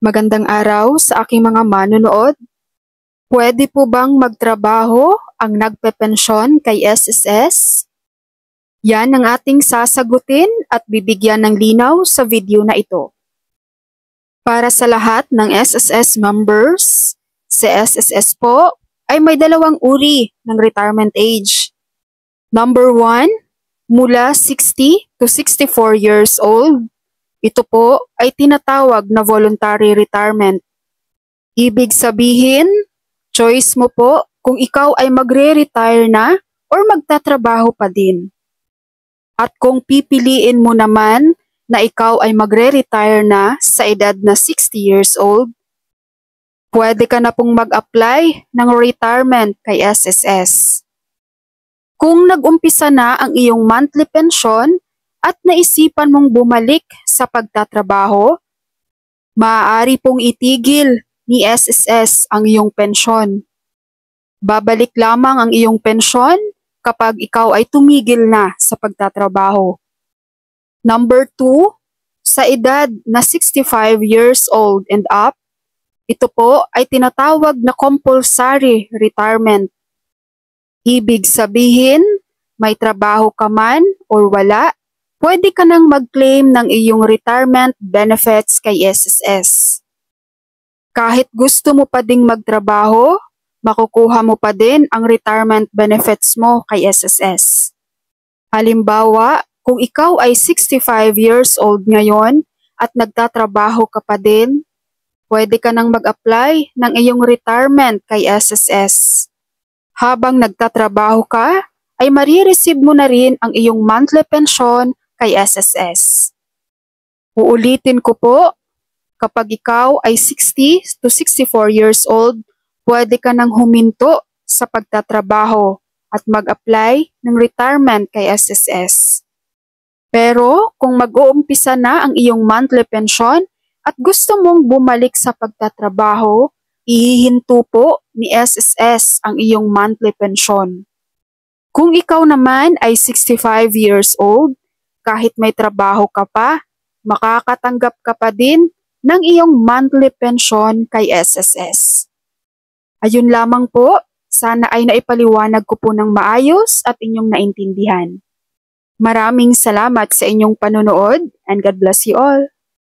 Magandang araw sa aking mga manonood. Pwede po bang magtrabaho ang nagpepensyon kay SSS? Yan ang ating sasagutin at bibigyan ng linaw sa video na ito. Para sa lahat ng SSS members, si SSS po ay may dalawang uri ng retirement age. Number 1, mula 60 to 64 years old. Ito po ay tinatawag na voluntary retirement. Ibig sabihin, choice mo po kung ikaw ay magre-retire na or magtatrabaho pa din. At kung pipiliin mo naman na ikaw ay magre-retire na sa edad na 60 years old, pwede ka na pong mag-apply ng retirement kay SSS. Kung nag-umpisa na ang iyong monthly pension at naisipan mong bumalik sa pagtatrabaho, maaari pong itigil ni SSS ang iyong pensyon. Babalik lamang ang iyong pensyon kapag ikaw ay tumigil na sa pagtatrabaho. Number 2, sa edad na 65 years old and up, ito po ay tinatawag na compulsory retirement. Ibig sabihin, may trabaho ka man or wala, pwede ka nang mag-claim ng iyong retirement benefits kay SSS. Kahit gusto mo pa ding magtrabaho, makukuha mo pa din ang retirement benefits mo kay SSS. Halimbawa, kung ikaw ay 65 years old ngayon at nagtatrabaho ka pa din, pwede ka nang mag-apply ng iyong retirement kay SSS. Habang nagtatrabaho ka, ay marireceive mo na rin ang iyong monthly pension kay SSS. Uulitin ko po, kapag ikaw ay 60 to 64 years old, pwede ka nang huminto sa pagtatrabaho at mag-apply ng retirement kay SSS. Pero kung mag-uumpisa na ang iyong monthly pension at gusto mong bumalik sa pagtatrabaho, ihihinto po ni SSS ang iyong monthly pension. Kung ikaw naman ay 65 years old, kahit may trabaho ka pa, makakatanggap ka pa din ng iyong monthly pension kay SSS. Ayun lamang po, sana ay naipaliwanag ko po ng maayos at inyong naintindihan. Maraming salamat sa inyong panonood and God bless you all.